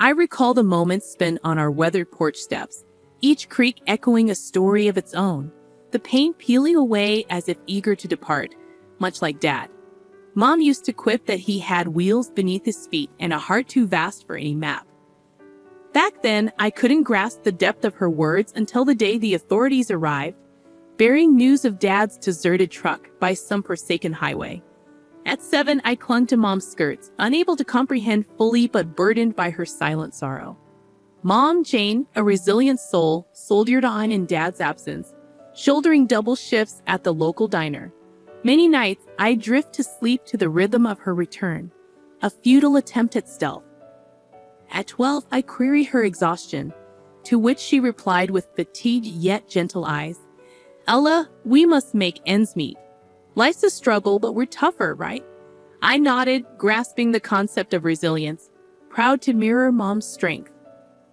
I recall the moments spent on our weathered porch steps, each creak echoing a story of its own, the paint peeling away as if eager to depart, much like Dad. Mom used to quip that he had wheels beneath his feet and a heart too vast for any map. Back then, I couldn't grasp the depth of her words until the day the authorities arrived, bearing news of Dad's deserted truck by some forsaken highway. At 7, I clung to Mom's skirts, unable to comprehend fully but burdened by her silent sorrow. Mom, Jane, a resilient soul, soldiered on in Dad's absence, shouldering double shifts at the local diner. Many nights, I drift to sleep to the rhythm of her return, a futile attempt at stealth. At 12, I query her exhaustion, to which she replied with fatigued yet gentle eyes, "Ella, we must make ends meet. Life's a struggle, but we're tougher, right?" I nodded, grasping the concept of resilience, proud to mirror Mom's strength.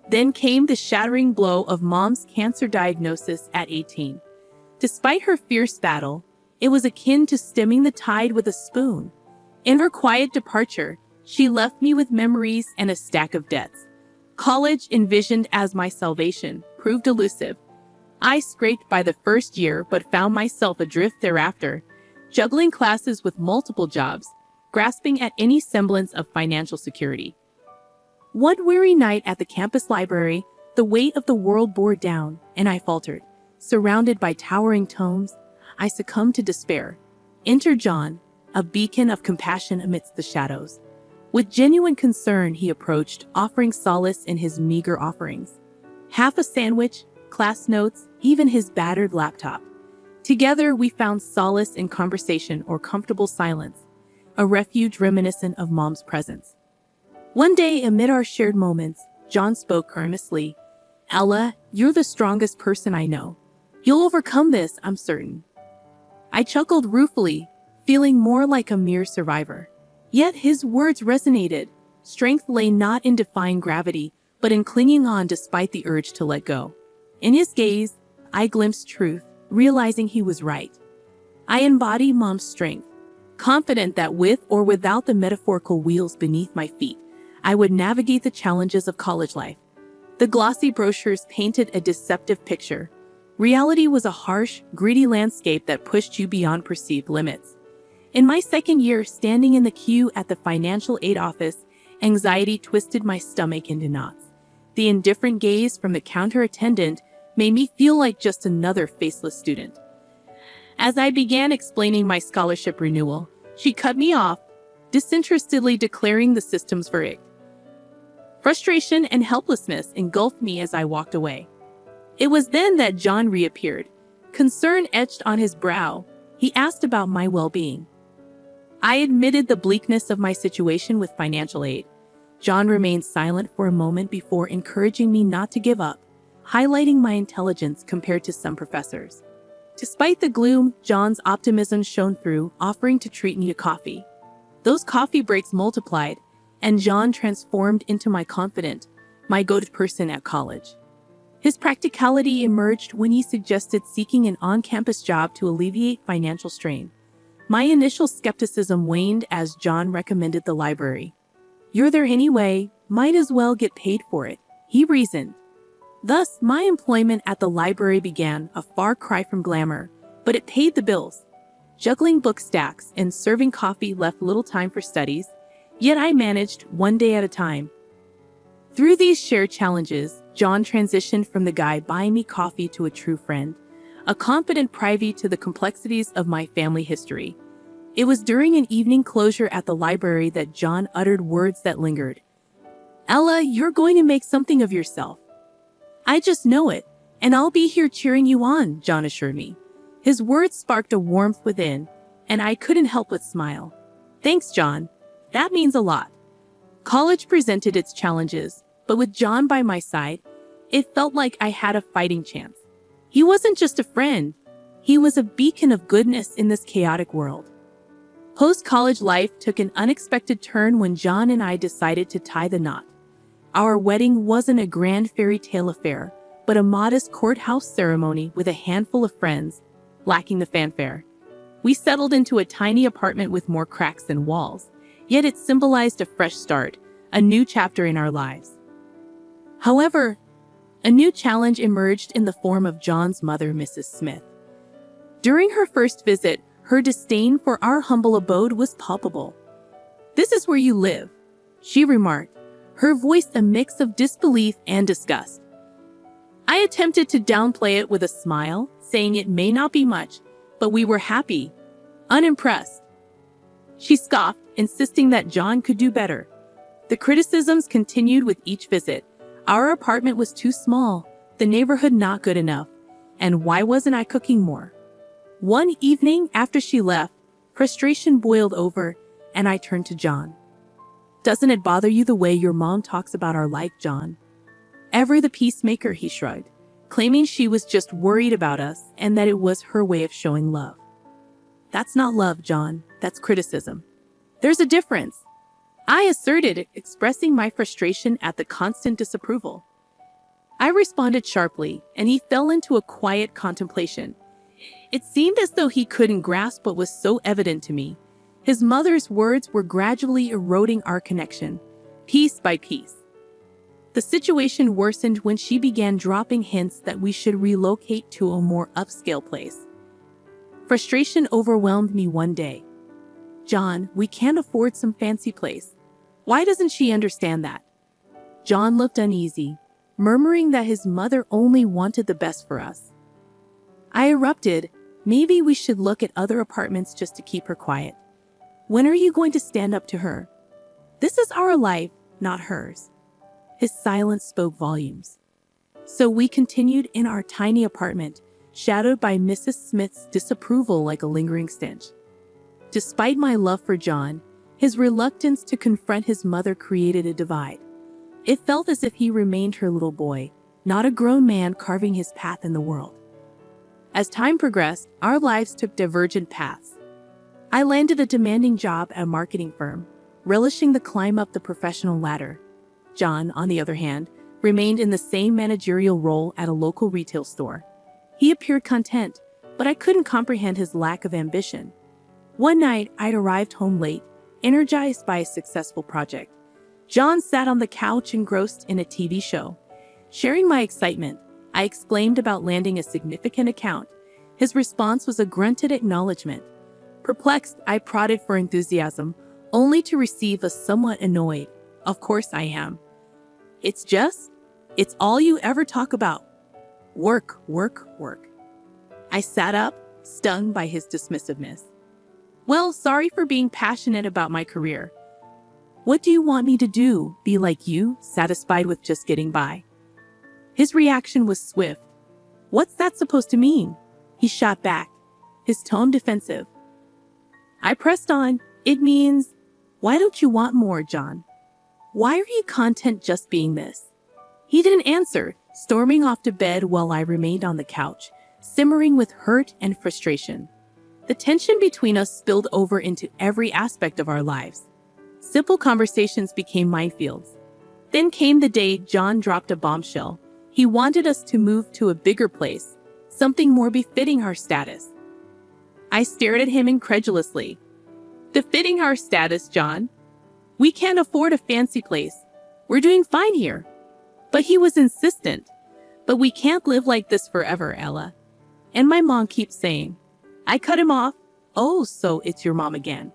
Then came the shattering blow of Mom's cancer diagnosis at 18. Despite her fierce battle, it was akin to stemming the tide with a spoon. In her quiet departure, she left me with memories and a stack of debts. College, envisioned as my salvation, proved elusive. I scraped by the first year but found myself adrift thereafter, juggling classes with multiple jobs, grasping at any semblance of financial security. One weary night at the campus library, the weight of the world bore down, and I faltered. Surrounded by towering tomes, I succumbed to despair. Enter John, a beacon of compassion amidst the shadows. With genuine concern, he approached, offering solace in his meager offerings. Half a sandwich, class notes, even his battered laptop. Together, we found solace in conversation or comfortable silence, a refuge reminiscent of Mom's presence. One day, amid our shared moments, John spoke earnestly. "Ella, you're the strongest person I know. You'll overcome this, I'm certain." I chuckled ruefully, feeling more like a mere survivor. Yet his words resonated. Strength lay not in defying gravity, but in clinging on despite the urge to let go. In his gaze, I glimpsed truth, realizing he was right. I embody Mom's strength, confident that with or without the metaphorical wheels beneath my feet, I would navigate the challenges of college life. The glossy brochures painted a deceptive picture. Reality was a harsh, gritty landscape that pushed you beyond perceived limits. In my second year, standing in the queue at the financial aid office, anxiety twisted my stomach into knots. The indifferent gaze from the counter attendant made me feel like just another faceless student. As I began explaining my scholarship renewal, she cut me off, disinterestedly declaring the system's verdict. Frustration and helplessness engulfed me as I walked away. It was then that John reappeared, concern etched on his brow. He asked about my well-being. I admitted the bleakness of my situation with financial aid. John remained silent for a moment before encouraging me not to give up, highlighting my intelligence compared to some professors. Despite the gloom, John's optimism shone through, offering to treat me to coffee. Those coffee breaks multiplied, and John transformed into my confidant, my go-to person at college. His practicality emerged when he suggested seeking an on-campus job to alleviate financial strain. My initial skepticism waned as John recommended the library. "You're there anyway, might as well get paid for it," he reasoned. Thus, my employment at the library began, a far cry from glamour, but it paid the bills. Juggling book stacks and serving coffee left little time for studies, yet I managed one day at a time. Through these shared challenges, John transitioned from the guy buying me coffee to a true friend, a confident privy to the complexities of my family history. It was during an evening closure at the library that John uttered words that lingered. "Ella, you're going to make something of yourself. I just know it, and I'll be here cheering you on," John assured me. His words sparked a warmth within, and I couldn't help but smile. "Thanks, John. That means a lot." College presented its challenges, but with John by my side, it felt like I had a fighting chance. He wasn't just a friend. He was a beacon of goodness in this chaotic world. Post-college life took an unexpected turn when John and I decided to tie the knot. Our wedding wasn't a grand fairy tale affair, but a modest courthouse ceremony with a handful of friends, lacking the fanfare. We settled into a tiny apartment with more cracks than walls, yet it symbolized a fresh start, a new chapter in our lives. However, a new challenge emerged in the form of John's mother, Mrs. Smith. During her first visit, her disdain for our humble abode was palpable. "This is where you live," she remarked, her voice a mix of disbelief and disgust. I attempted to downplay it with a smile, saying it may not be much, but we were happy, unimpressed. She scoffed, insisting that John could do better. The criticisms continued with each visit. Our apartment was too small, the neighborhood not good enough, and why wasn't I cooking more? One evening after she left, frustration boiled over, and I turned to John. "Doesn't it bother you the way your mom talks about our life, John?" "Ever the peacemaker," he shrugged, claiming she was just worried about us and that it was her way of showing love. "That's not love, John. That's criticism. There's a difference," I asserted, expressing my frustration at the constant disapproval. I responded sharply, and he fell into a quiet contemplation. It seemed as though he couldn't grasp what was so evident to me. His mother's words were gradually eroding our connection, piece by piece. The situation worsened when she began dropping hints that we should relocate to a more upscale place. Frustration overwhelmed me one day. "John, we can't afford some fancy place. Why doesn't she understand that?" John looked uneasy, murmuring that his mother only wanted the best for us. I erupted, "Maybe we should look at other apartments just to keep her quiet. When are you going to stand up to her? This is our life, not hers." His silence spoke volumes. So we continued in our tiny apartment, shadowed by Mrs. Smith's disapproval like a lingering stench. Despite my love for John, his reluctance to confront his mother created a divide. It felt as if he remained her little boy, not a grown man carving his path in the world. As time progressed, our lives took divergent paths. I landed a demanding job at a marketing firm, relishing the climb up the professional ladder. John, on the other hand, remained in the same managerial role at a local retail store. He appeared content, but I couldn't comprehend his lack of ambition. One night, I'd arrived home late, energized by a successful project. John sat on the couch engrossed in a TV show. Sharing my excitement, I exclaimed about landing a significant account. His response was a grunted acknowledgement. Perplexed, I prodded for enthusiasm, only to receive a somewhat annoyed, "Of course I am. It's all you ever talk about. Work, work, work." I sat up, stung by his dismissiveness. "Well, sorry for being passionate about my career. What do you want me to do? Be like you, satisfied with just getting by?" His reaction was swift. "What's that supposed to mean?" He shot back, his tone defensive. I pressed on. "It means, why don't you want more, John? Why are you content just being this?" He didn't answer, storming off to bed while I remained on the couch, simmering with hurt and frustration. The tension between us spilled over into every aspect of our lives. Simple conversations became minefields. Then came the day John dropped a bombshell. He wanted us to move to a bigger place, something more befitting our status. I stared at him incredulously. "Befitting our status, John? We can't afford a fancy place. We're doing fine here." But he was insistent. "But we can't live like this forever, Ella. And my mom keeps saying." I cut him off. "Oh, so it's your mom again.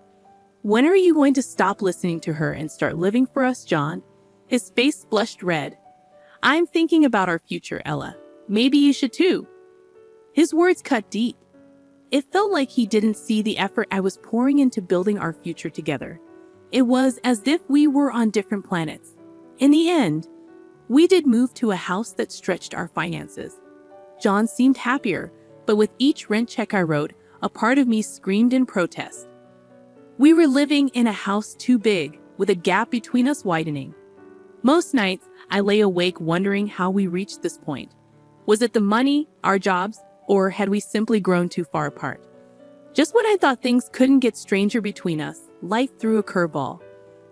When are you going to stop listening to her and start living for us, John?" His face flushed red. "I'm thinking about our future, Ella. Maybe you should too." His words cut deep. It felt like he didn't see the effort I was pouring into building our future together. It was as if we were on different planets. In the end, we did move to a house that stretched our finances. John seemed happier, but with each rent check I wrote, a part of me screamed in protest. We were living in a house too big, with a gap between us widening. Most nights, I lay awake wondering how we reached this point. Was it the money, our jobs, or had we simply grown too far apart? Just when I thought things couldn't get stranger between us, life threw a curveball.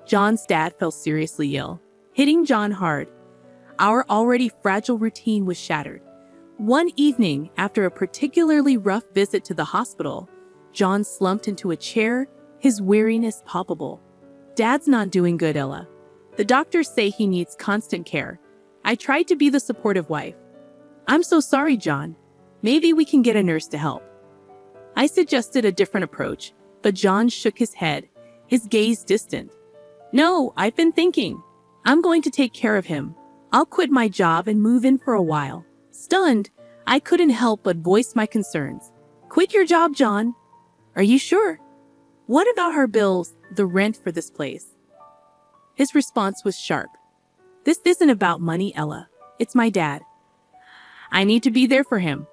John's dad fell seriously ill, hitting John hard. Our already fragile routine was shattered. One evening, after a particularly rough visit to the hospital, John slumped into a chair, his weariness palpable. "Dad's not doing good, Ella. The doctors say he needs constant care." I tried to be the supportive wife. I'm so sorry, John. Maybe we can get a nurse to help. I suggested a different approach, but John shook his head, his gaze distant. No, I've been thinking. I'm going to take care of him. I'll quit my job and move in for a while. Stunned, I couldn't help but voice my concerns. Quit your job, John. Are you sure? What about our bills, the rent for this place? His response was sharp. This isn't about money, Ella. It's my dad. I need to be there for him.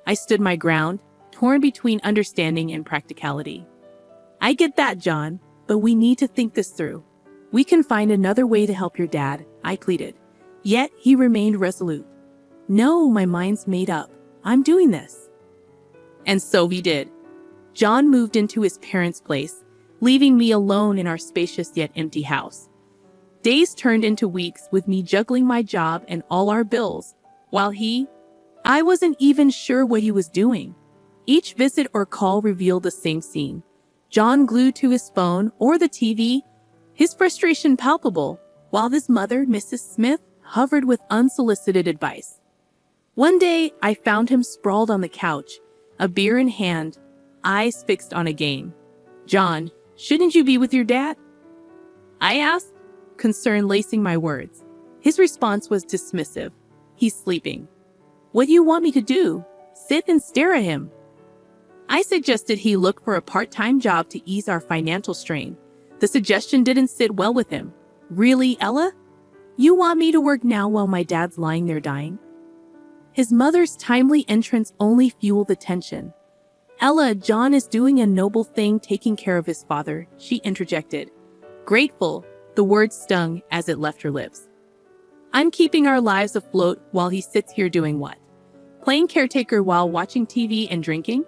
I stood my ground, torn between understanding and practicality. I get that, John, but we need to think this through. We can find another way to help your dad, I pleaded. Yet he remained resolute. No, my mind's made up. I'm doing this. And so we did. John moved into his parents' place, leaving me alone in our spacious yet empty house. Days turned into weeks with me juggling my job and all our bills, while I wasn't even sure what he was doing. Each visit or call revealed the same scene. John glued to his phone or the TV, his frustration palpable, while his mother, Mrs. Smith, hovered with unsolicited advice. One day, I found him sprawled on the couch, a beer in hand, eyes fixed on a game. John, shouldn't you be with your dad? I asked, concern lacing my words. His response was dismissive. He's sleeping. What do you want me to do? Sit and stare at him? I suggested he look for a part-time job to ease our financial strain. The suggestion didn't sit well with him. Really, Ella? You want me to work now while my dad's lying there dying? His mother's timely entrance only fueled the tension. Ella, John is doing a noble thing taking care of his father, she interjected. Grateful, the word stung as it left her lips. I'm keeping our lives afloat while he sits here doing what? Playing caretaker while watching TV and drinking?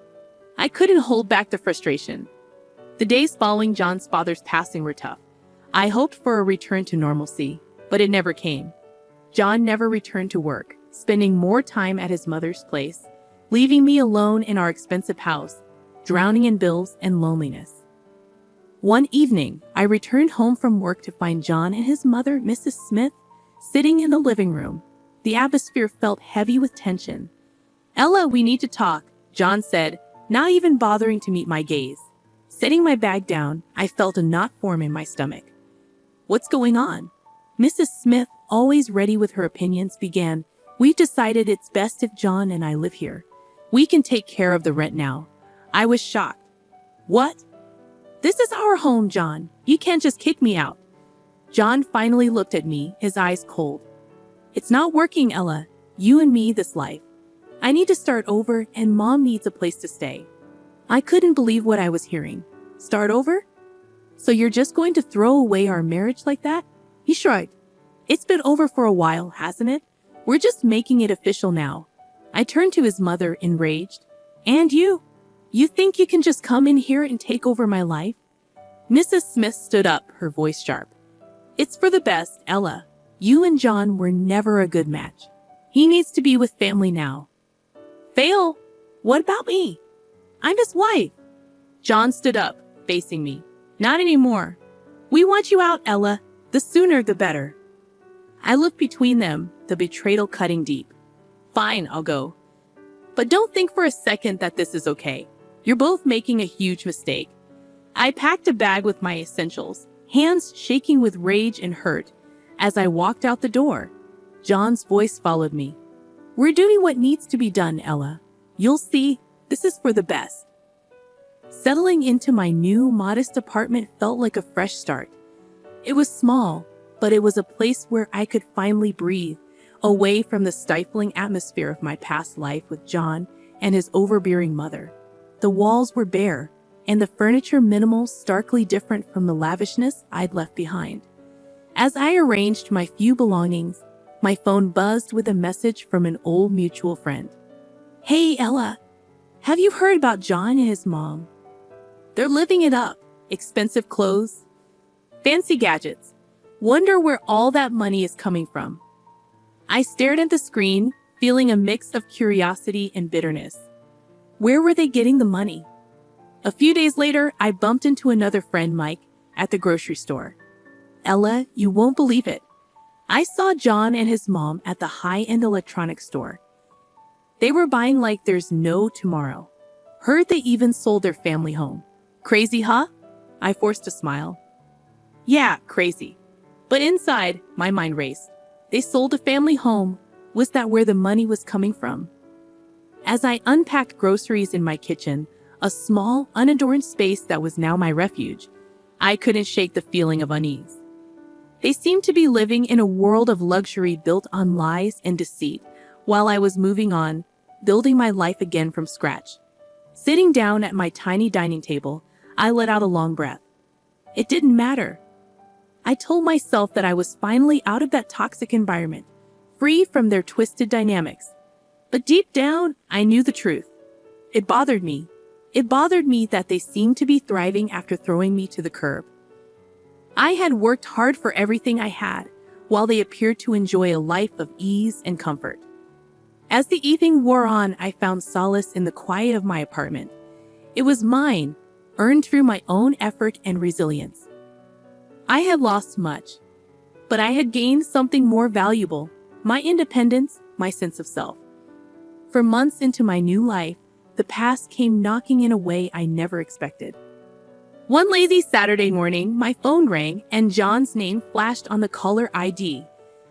I couldn't hold back the frustration. The days following John's father's passing were tough. I hoped for a return to normalcy, but it never came. John never returned to work, spending more time at his mother's place, leaving me alone in our expensive house, drowning in bills and loneliness. One evening, I returned home from work to find John and his mother, Mrs. Smith, sitting in the living room. The atmosphere felt heavy with tension. Ella, we need to talk, John said, not even bothering to meet my gaze. Setting my bag down, I felt a knot form in my stomach. What's going on? Mrs. Smith, always ready with her opinions, began. We've decided it's best if John and I live here. We can take care of the rent now. I was shocked. What? This is our home, John. You can't just kick me out. John finally looked at me, his eyes cold. It's not working, Ella. You and me, this life. I need to start over, and Mom needs a place to stay. I couldn't believe what I was hearing. Start over? So you're just going to throw away our marriage like that? He shrugged. It's been over for a while, hasn't it? We're just making it official now. I turned to his mother, enraged. And you? You think you can just come in here and take over my life? Mrs. Smith stood up, her voice sharp. It's for the best, Ella. You and John were never a good match. He needs to be with family now. Fail? What about me? I'm his wife. John stood up, facing me. Not anymore. We want you out, Ella. The sooner the better. I looked between them, the betrayal cutting deep. Fine, I'll go. But don't think for a second that this is okay. You're both making a huge mistake. I packed a bag with my essentials, hands shaking with rage and hurt. As I walked out the door, John's voice followed me. We're doing what needs to be done, Ella. You'll see, this is for the best. Settling into my new, modest apartment felt like a fresh start. It was small, but it was a place where I could finally breathe, away from the stifling atmosphere of my past life with John and his overbearing mother. The walls were bare, and the furniture minimal, starkly different from the lavishness I'd left behind. As I arranged my few belongings, my phone buzzed with a message from an old mutual friend. Hey, Ella, have you heard about John and his mom? They're living it up. Expensive clothes, fancy gadgets. Wonder where all that money is coming from. I stared at the screen, feeling a mix of curiosity and bitterness. Where were they getting the money? A few days later, I bumped into another friend, Mike, at the grocery store. Ella, you won't believe it. I saw John and his mom at the high-end electronics store. They were buying like there's no tomorrow. Heard they even sold their family home. Crazy, huh? I forced a smile. Yeah, crazy. But inside, my mind raced. They sold a family home. Was that where the money was coming from? As I unpacked groceries in my kitchen, a small, unadorned space that was now my refuge, I couldn't shake the feeling of unease. They seemed to be living in a world of luxury built on lies and deceit, while I was moving on, building my life again from scratch. Sitting down at my tiny dining table, I let out a long breath. It didn't matter. I told myself that I was finally out of that toxic environment, free from their twisted dynamics. But deep down, I knew the truth. It bothered me. It bothered me that they seemed to be thriving after throwing me to the curb. I had worked hard for everything I had, while they appeared to enjoy a life of ease and comfort. As the evening wore on, I found solace in the quiet of my apartment. It was mine, earned through my own effort and resilience. I had lost much, but I had gained something more valuable, my independence, my sense of self. For months into my new life, the past came knocking in a way I never expected. One lazy Saturday morning, my phone rang and John's name flashed on the caller ID.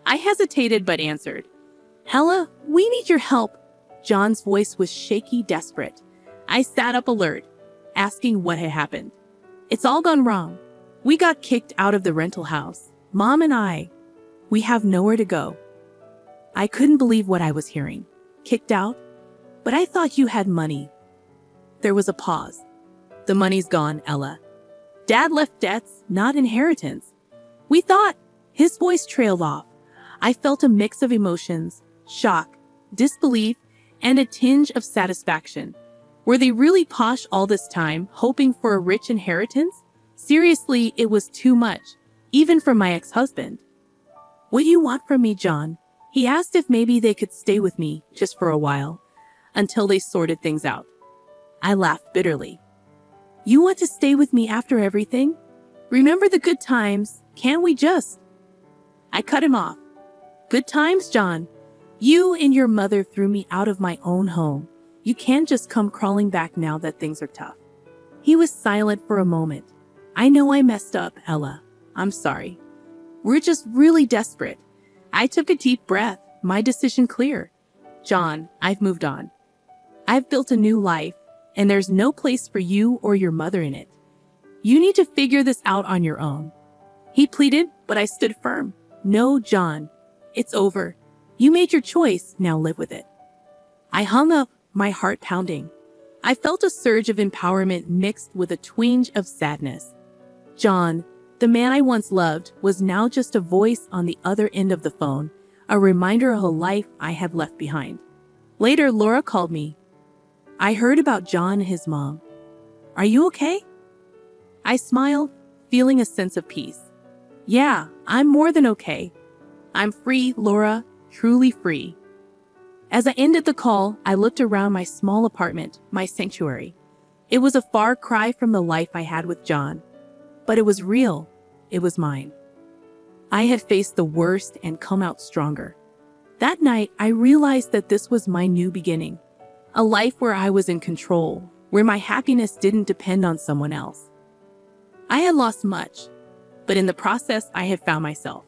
I hesitated but answered. Ella, we need your help. John's voice was shaky, desperate. I sat up alert, asking what had happened. It's all gone wrong. We got kicked out of the rental house. Mom and I. We have nowhere to go. I couldn't believe what I was hearing. Kicked out? But I thought you had money. There was a pause. The money's gone, Ella. Dad left debts, not inheritance. We thought. His voice trailed off. I felt a mix of emotions, shock, disbelief, and a tinge of satisfaction. Were they really posh all this time, hoping for a rich inheritance? Seriously, it was too much, even for my ex-husband. What do you want from me, John? He asked if maybe they could stay with me, just for a while, until they sorted things out. I laughed bitterly. You want to stay with me after everything? Remember the good times, can't we just? I cut him off. Good times, John. You and your mother threw me out of my own home. You can't just come crawling back now that things are tough. He was silent for a moment. I know I messed up, Ella. I'm sorry. We're just really desperate. I took a deep breath, my decision clear. John, I've moved on. I've built a new life, and there's no place for you or your mother in it. You need to figure this out on your own. He pleaded, but I stood firm. No, John. It's over. You made your choice, now live with it. I hung up, my heart pounding. I felt a surge of empowerment mixed with a twinge of sadness. John, the man I once loved, was now just a voice on the other end of the phone, a reminder of a life I had left behind. Later, Laura called me. I heard about John and his mom. Are you okay? I smiled, feeling a sense of peace. Yeah, I'm more than okay. I'm free, Laura, truly free. As I ended the call, I looked around my small apartment, my sanctuary. It was a far cry from the life I had with John. But it was real. It was mine. I had faced the worst and come out stronger. That night, I realized that this was my new beginning. A life where I was in control, where my happiness didn't depend on someone else. I had lost much, but in the process, I had found myself.